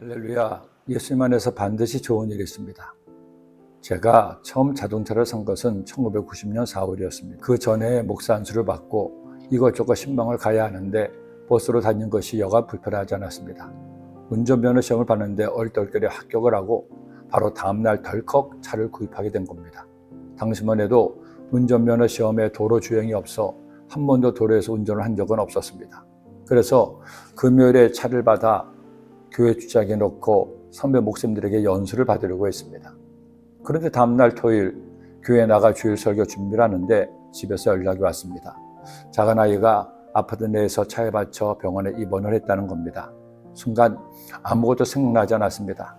할렐루야, 예수님 안에서 반드시 좋은 일이 있습니다. 제가 처음 자동차를 산 것은 1990년 4월이었습니다. 그 전에 목사 안수를 받고 이것저것 신방을 가야 하는데 버스로 다니는 것이 여간 불편하지 않았습니다. 운전면허 시험을 봤는데 얼떨결에 합격을 하고 바로 다음날 덜컥 차를 구입하게 된 겁니다. 당시만 해도 운전면허 시험에 도로 주행이 없어 한 번도 도로에서 운전을 한 적은 없었습니다. 그래서 금요일에 차를 받아 교회 주차장에 놓고 선배 목사님들에게 연수를 받으려고 했습니다. 그런데 다음날 토요일 교회에 나가 주일 설교 준비를 하는데 집에서 연락이 왔습니다. 작은 아이가 아파트 내에서 차에 받쳐 병원에 입원을 했다는 겁니다. 순간 아무것도 생각나지 않았습니다.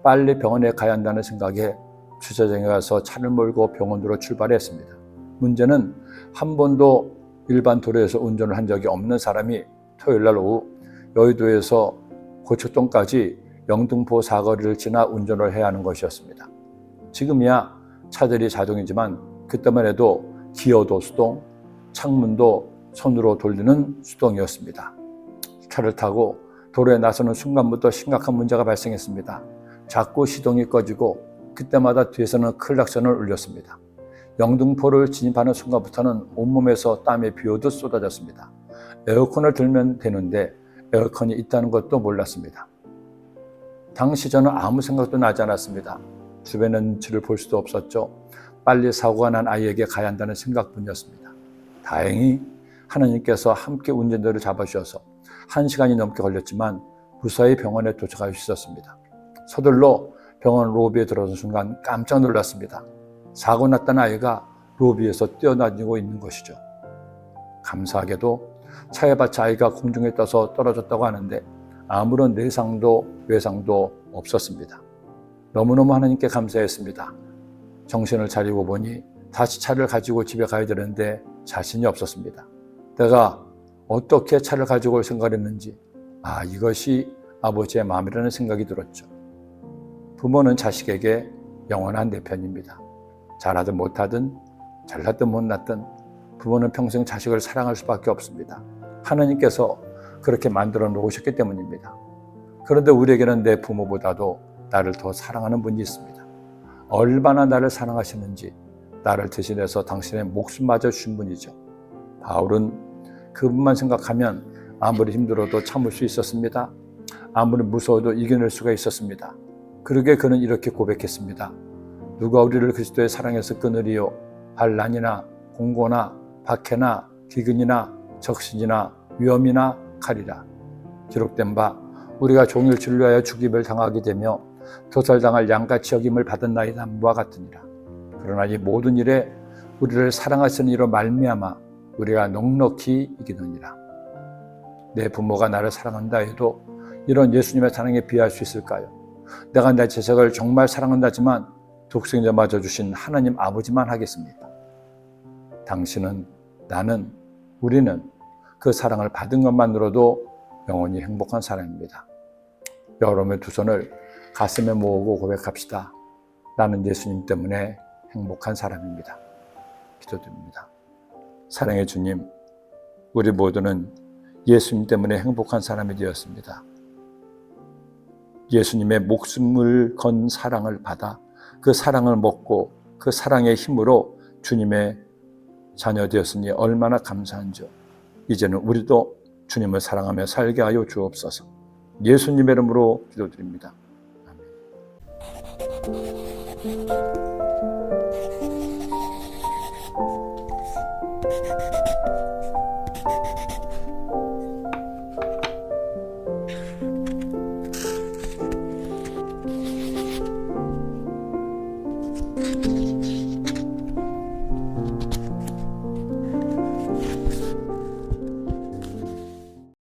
빨리 병원에 가야 한다는 생각에 주차장에 가서 차를 몰고 병원으로 출발했습니다. 문제는 한 번도 일반 도로에서 운전을 한 적이 없는 사람이 토요일날 오후 여의도에서 고척동까지 영등포 사거리를 지나 운전을 해야 하는 것이었습니다. 지금이야 차들이 자동이지만 그때만 해도 기어도 수동, 창문도 손으로 돌리는 수동이었습니다. 차를 타고 도로에 나서는 순간부터 심각한 문제가 발생했습니다. 자꾸 시동이 꺼지고 그때마다 뒤에서는 클락션을 울렸습니다. 영등포를 진입하는 순간부터는 온몸에서 땀이 비오듯 쏟아졌습니다. 에어컨을 들면 되는데 에어컨이 있다는 것도 몰랐습니다. 당시 저는 아무 생각도 나지 않았습니다. 주변의 눈치를 볼 수도 없었죠. 빨리 사고가 난 아이에게 가야 한다는 생각뿐이었습니다. 다행히 하나님께서 함께 운전대를 잡아주셔서 1시간이 넘게 걸렸지만 무사히 병원에 도착할 수 있었습니다. 서둘러 병원 로비에 들어선 순간 깜짝 놀랐습니다. 사고 났던 아이가 로비에서 뛰어다니고 있는 것이죠. 감사하게도 차에 받쳐 아이가 공중에 떠서 떨어졌다고 하는데 아무런 내상도 외상도 없었습니다. 너무너무 하나님께 감사했습니다. 정신을 차리고 보니 다시 차를 가지고 집에 가야 되는데 자신이 없었습니다. 내가 어떻게 차를 가지고 올 생각을 했는지 이것이 아버지의 마음이라는 생각이 들었죠. 부모는 자식에게 영원한 내 편입니다. 잘하든 못하든 잘났든 못났든 부모는 평생 자식을 사랑할 수밖에 없습니다. 하나님께서 그렇게 만들어 놓으셨기 때문입니다. 그런데 우리에게는 내 부모보다도 나를 더 사랑하는 분이 있습니다. 얼마나 나를 사랑하시는지 나를 대신해서 당신의 목숨마저 주신 분이죠. 바울은 그분만 생각하면 아무리 힘들어도 참을 수 있었습니다. 아무리 무서워도 이겨낼 수가 있었습니다. 그러게 그는 이렇게 고백했습니다. 누가 우리를 그리스도의 사랑에서 끊으리요? 환난이나 공고나 박해나 기근이나 적신이나 위험이나 칼이라. 기록된 바 우리가 종일 진로하여 죽임을 당하게 되며 도살당할 양같이 여김을 받은 나의 남부와 같으니라. 그러나 이 모든 일에 우리를 사랑하시는 이로 말미암아 우리가 넉넉히 이기느니라. 내 부모가 나를 사랑한다 해도 이런 예수님의 사랑에 비할 수 있을까요? 내가 내 자식을 정말 사랑한다지만 독생자마저 주신 하나님 아버지만 하겠습니다. 당신은, 나는, 우리는 그 사랑을 받은 것만으로도 영원히 행복한 사람입니다. 여러분의 두 손을 가슴에 모으고 고백합시다. 나는 예수님 때문에 행복한 사람입니다. 기도드립니다. 사랑의 주님, 우리 모두는 예수님 때문에 행복한 사람이 되었습니다. 예수님의 목숨을 건 사랑을 받아 그 사랑을 먹고 그 사랑의 힘으로 주님의 자녀 되었으니 얼마나 감사한지요. 이제는 우리도 주님을 사랑하며 살게 하여 주옵소서. 예수님의 이름으로 기도드립니다. 아멘.